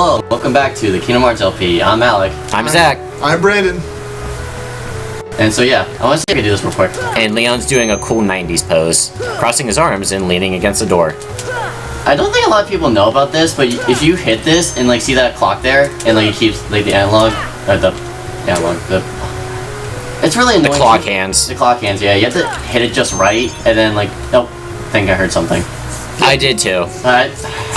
Hello, welcome back to the Kingdom Hearts LP. I'm Alec. I'm Zach. I'm Brandon. And so yeah, I want to see if I can do this real quick. And Leon's doing a cool 90s pose, crossing his arms and leaning against the door. I don't think a lot of people know about this, but if you hit this and like see that clock there, and like it keeps like the analog, it's really annoying. The clock hands. The clock hands, yeah. You have to hit it just right, and then like, oh, I think I heard something. I did too.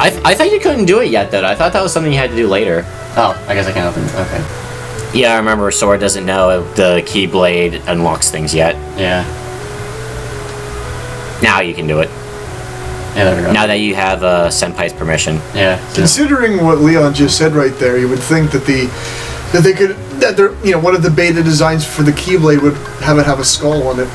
I thought you couldn't do it yet though. I thought that was something you had to do later. Oh, I guess I can't open it. Okay. Yeah, I remember Sora doesn't know if the Keyblade unlocks things yet. Yeah. Now you can do it. Yeah, there we go. Now that you have Senpai's permission. Yeah. Considering what Leon just said right there, you would think that one of the beta designs for the Keyblade would have a skull on it.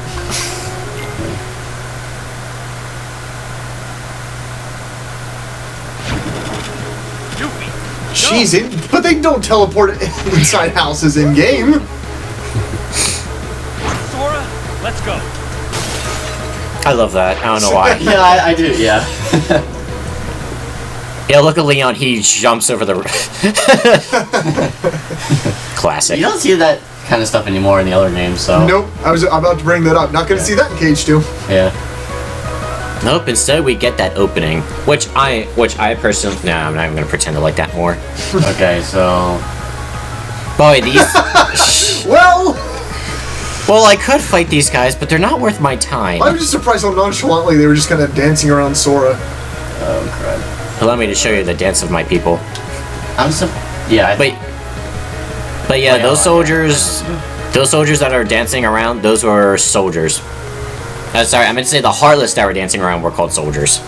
Jeez, but they don't teleport inside houses in game. Sora, let's go. I love that. I don't know why. Yeah, I do. Yeah. Yeah, look at Leon. He jumps over the. Classic. You don't see that kind of stuff anymore in the other games, so. Nope, I was about to bring that up. Not going to see that in Cage 2. Yeah. Nope. Instead, we get that opening, which I personally. Nah, I'm not even gonna pretend to like that more. Okay, so. Boy, these. Well, I could fight these guys, but they're not worth my time. I was just surprised how nonchalantly they were just kind of dancing around Sora. Oh crap. Allow me to show you the dance of my people. Yeah. But yeah, those soldiers that are dancing around, those were soldiers. Sorry, I meant to say the Heartless that were dancing around were called soldiers.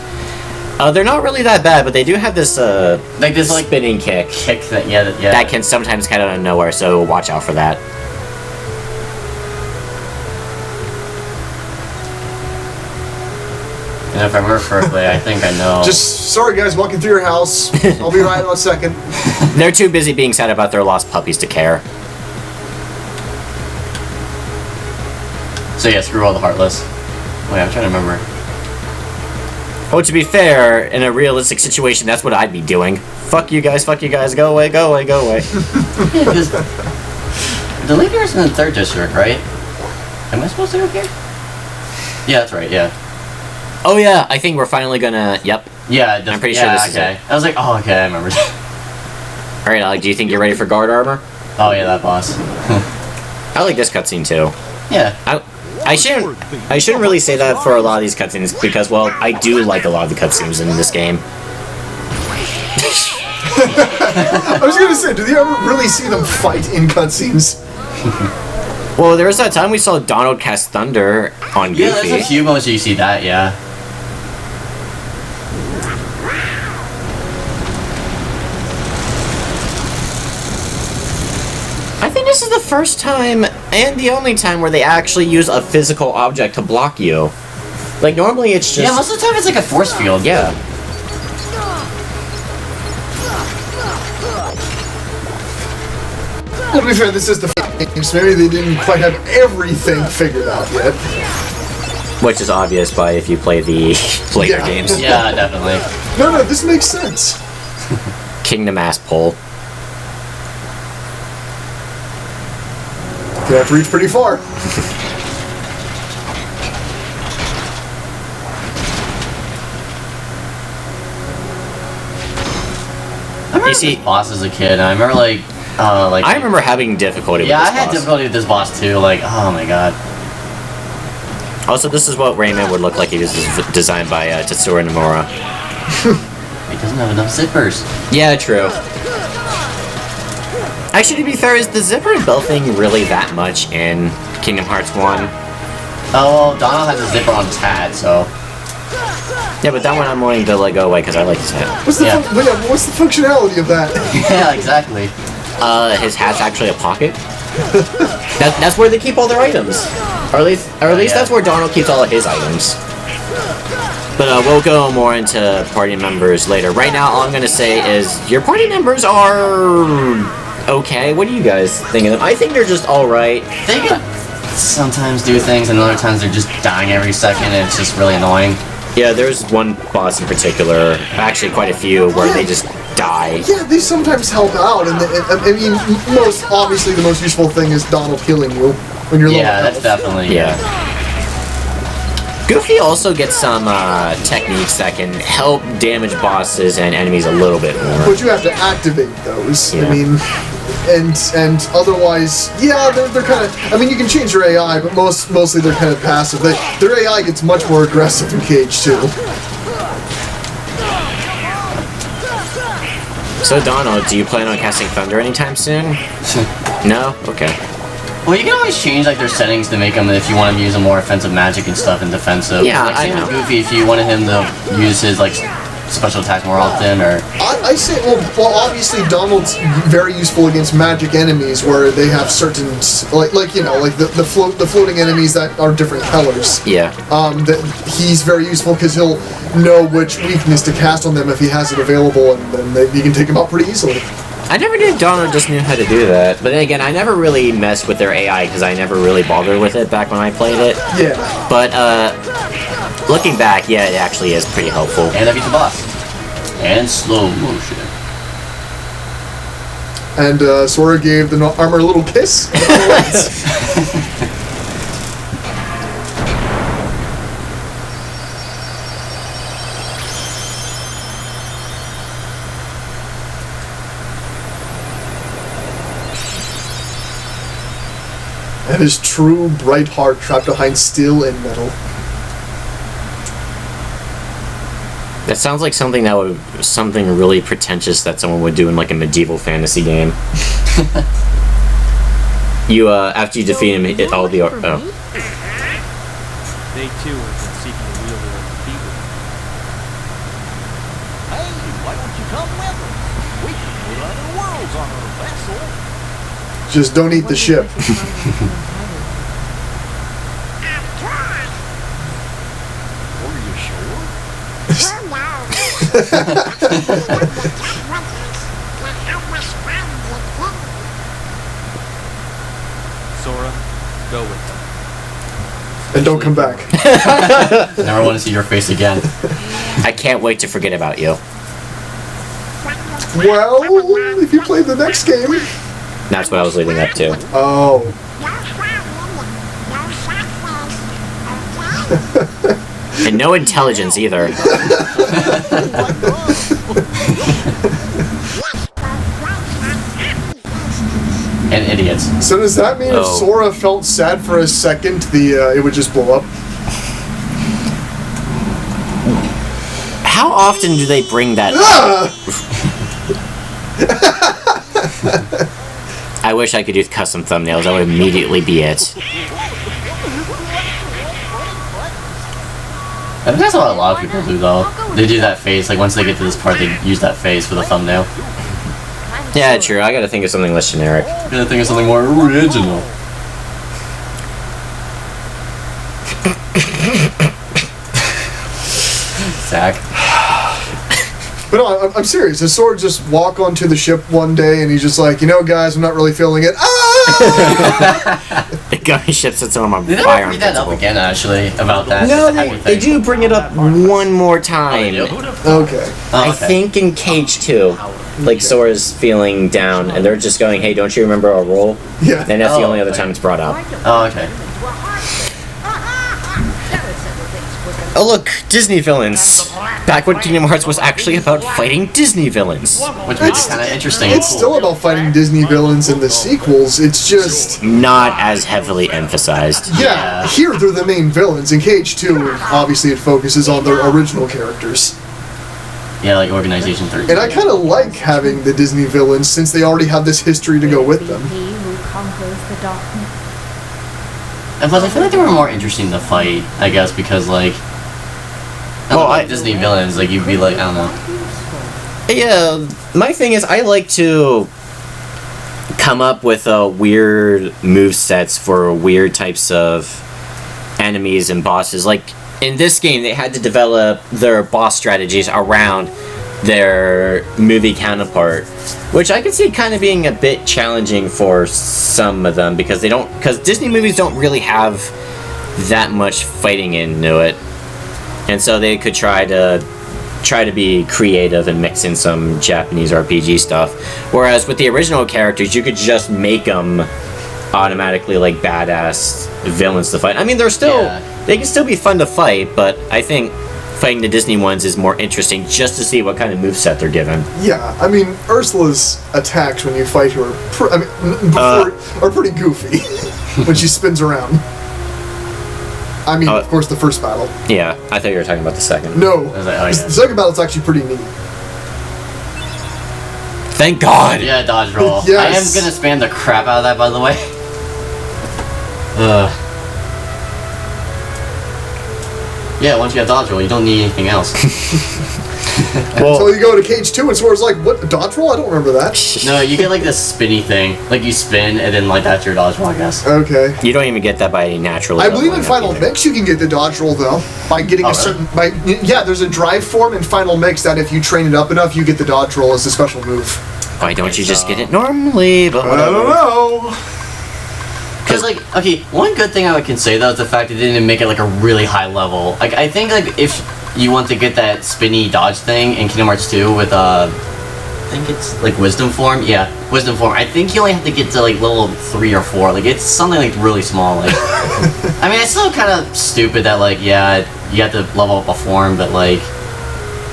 They're not really that bad, but they do have this like this spinning kick that yeah. that can sometimes kind of out of nowhere. So watch out for that. And if I remember correctly, I think I know. Just sorry guys, walking through your house. I'll be right in a second. They're too busy being sad about their lost puppies to care. So yeah, screw all the Heartless. Wait, I'm trying to remember. Oh, to be fair, in a realistic situation, that's what I'd be doing. Fuck you guys, go away, go away, go away. Yeah, because the leader's in the 3rd district, right? Am I supposed to go here? Yeah, that's right. Yeah. Oh yeah, I think we're finally gonna. Yep. Yeah, I'm pretty sure this is it. I was like, oh, okay, I remember. All right, Alec, do you think you're ready for guard armor? Oh yeah, that boss. I like this cutscene too. Yeah. I shouldn't really say that for a lot of these cutscenes because, well, I do like a lot of the cutscenes in this game. I was gonna say, do you ever really see them fight in cutscenes? Well, there was that time we saw Donald cast thunder on Goofy. Yeah, there's a few moments you see that. Yeah. I think this is the first time and the only time where they actually use a physical object to block you. Like, normally it's just... Yeah, most of the time it's like a force field. Yeah. To be fair, this is the game, so maybe they didn't quite have everything figured out yet. Which is obvious by if you play the later games. Yeah, definitely. No, this makes sense. Kingdom ass pull. You have to reach pretty far. I remember You see- this boss as a kid. And I remember like. I remember having difficulty Yeah, with I this had boss. difficulty with this boss too. Like, oh my god. Also, this is what Rayman would look like. He was designed by Tetsuro Nomura. He doesn't have enough zippers. Yeah, true. Actually, to be fair, is the zipper and belt thing really that much in Kingdom Hearts 1? Oh, well, Donald has a zipper on his hat, so. Yeah, but that one I'm willing to let go away because I like his hat. What's the functionality of that? Yeah, exactly. His hat's actually a pocket. That's where they keep all their items. Or at least that's where Donald keeps all of his items. But we'll go more into party members later. Right now, all I'm going to say is your party members are okay. What do you guys think of them? I think they're just alright. They can sometimes do things, and other times they're just dying every second, and it's just really annoying. Yeah, there's one boss in particular, actually quite a few, where they just die. Yeah, they sometimes help out, and I mean, obviously the most useful thing is Donald healing you when you're low Yeah, on that's health. definitely Yeah. Goofy also gets some techniques that can help damage bosses and enemies a little bit more. But you have to activate those. Yeah. I mean, and otherwise, yeah, they're kind of. I mean, you can change your AI, but mostly they're kind of passive. Their AI gets much more aggressive in Cage 2. So Donald, do you plan on casting Thunder anytime soon? No? Okay. Well, you can always change like their settings to make them if you want to use a more offensive magic and stuff and defensive. Yeah, like, I same with know. Goofy if you wanted him to use his like special attacks more often, or I say, well, obviously Donald's very useful against magic enemies where they have certain, like the floating enemies that are different colors. Yeah. That he's very useful because he'll know which weakness to cast on them if he has it available, and then you can take him out pretty easily. I never knew Donald just knew how to do that. But then again, I never really messed with their AI because I never really bothered with it back when I played it. Yeah. But looking back, yeah, it actually is pretty helpful. and that beats the boss. And slow motion. And Sora gave the armor a little kiss. And his true bright heart trapped behind steel and metal. That sounds like something really pretentious that someone would do in like a medieval fantasy game. You after you defeat him, all the They too have been seeking to wield their own feet. Hey, why don't you come with us? We can put other worlds on our vessel. Just don't eat the ship. Are you sure? Sora, go with them. And don't come back. Never want to see your face again. I can't wait to forget about you. Well, if you play the next game. That's what I was leading up to. Oh. And no intelligence either. And idiots. So does that mean if Oh. Sora felt sad for a second, it would just blow up? How often do they bring that up? I wish I could do custom thumbnails. That would immediately be it. I think that's what a lot of people do though. They do that face, like once they get to this part, they use that face for the thumbnail. Yeah, true. I gotta think of something less generic. I'm gonna think of something more original. Zach. But no, I'm serious. Does Sora just walk onto the ship one day and he's just like, guys, I'm not really feeling it. Ah! The gummy ship sets someone on They never fire. bring that up again, actually, about that. No, type of they thing. do bring it up one more time. Oh, Okay. I think in Cage 2, like Sora's feeling down, and they're just going, "Hey, don't you remember our role?" Yeah. And that's the Oh, only other okay. time it's brought up. Oh, okay. Oh look, Disney villains. Back when Kingdom Hearts was actually about fighting Disney villains. Which makes it kind of interesting. It's still about fighting Disney villains in the sequels. It's just, Not as heavily emphasized. yeah, here they're the main villains. In Cage 2, obviously it focuses on their original characters. Yeah, like Organization 3. And I kind of like having the Disney villains since they already have this history to go with them. He who conquers the darkness. And plus, I feel like they were more interesting to fight, I guess, because, like, Well, like Disney villains, like, you'd be like, I don't know. Yeah, my thing is I like to come up with weird move sets for weird types of enemies and bosses. Like in this game, they had to develop their boss strategies around their movie counterpart, which I can see kind of being a bit challenging for some of them because Disney movies don't really have that much fighting into it. And so they could try to try to be creative and mix in some Japanese RPG stuff. Whereas with the original characters, you could just make them automatically like badass villains to fight. I mean, they're still they can still be fun to fight, but I think fighting the Disney ones is more interesting just to see what kind of moveset they're given. Yeah, I mean, Ursula's attacks when you fight her are pretty goofy when she spins around. I mean, of course, the first battle. Yeah, I thought you were talking about the second. No, was like, oh, yeah. the second battle's actually pretty neat. Thank God! Yeah, dodge roll. Yes. I am gonna spam the crap out of that, by the way. Yeah, once you have dodge roll, you don't need anything else. Until you go to Cage 2 and Sora's like, what, dodge roll? I don't remember that. No, you get like this spinny thing. Like you spin, and then like that's your dodge roll, I guess. Okay. You don't even get that by naturally. I believe in leveling up Final either. Mix you can get the dodge roll though by getting Oh, a certain yeah. There's a drive form in Final Mix that if you train it up enough, you get the dodge roll as a special move. Why don't you just get it normally? But I whatever. don't know. Because like, okay, one good thing I can say though is the fact that they didn't make it like a really high level. Like I think like if you want to get that spinny dodge thing in Kingdom Hearts 2 with I think it's like Wisdom Form. Yeah, Wisdom Form. I think you only have to get to like level 3 or 4. Like it's something like really small. Like I mean, it's still kind of stupid that like you have to level up a form, but like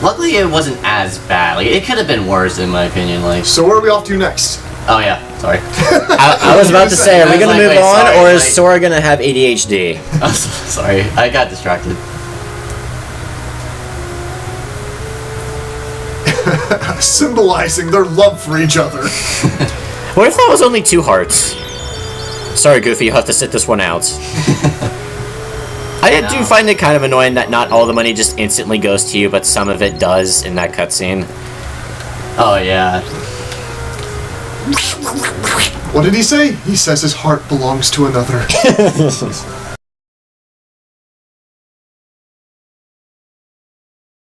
luckily it wasn't as bad. Like it could have been worse in my opinion. Like So where are we off to next? oh yeah, sorry. I was about to say, are we I was gonna like, move wait, on, sorry, or is like- Sora gonna have ADHD? I'm so sorry, I got distracted. Symbolizing their love for each other. What if that was only 2 hearts? Sorry, Goofy, you'll have to sit this one out. I do find it kind of annoying that not all the money just instantly goes to you, but some of it does in that cutscene. Oh yeah. What did he say? He says his heart belongs to another.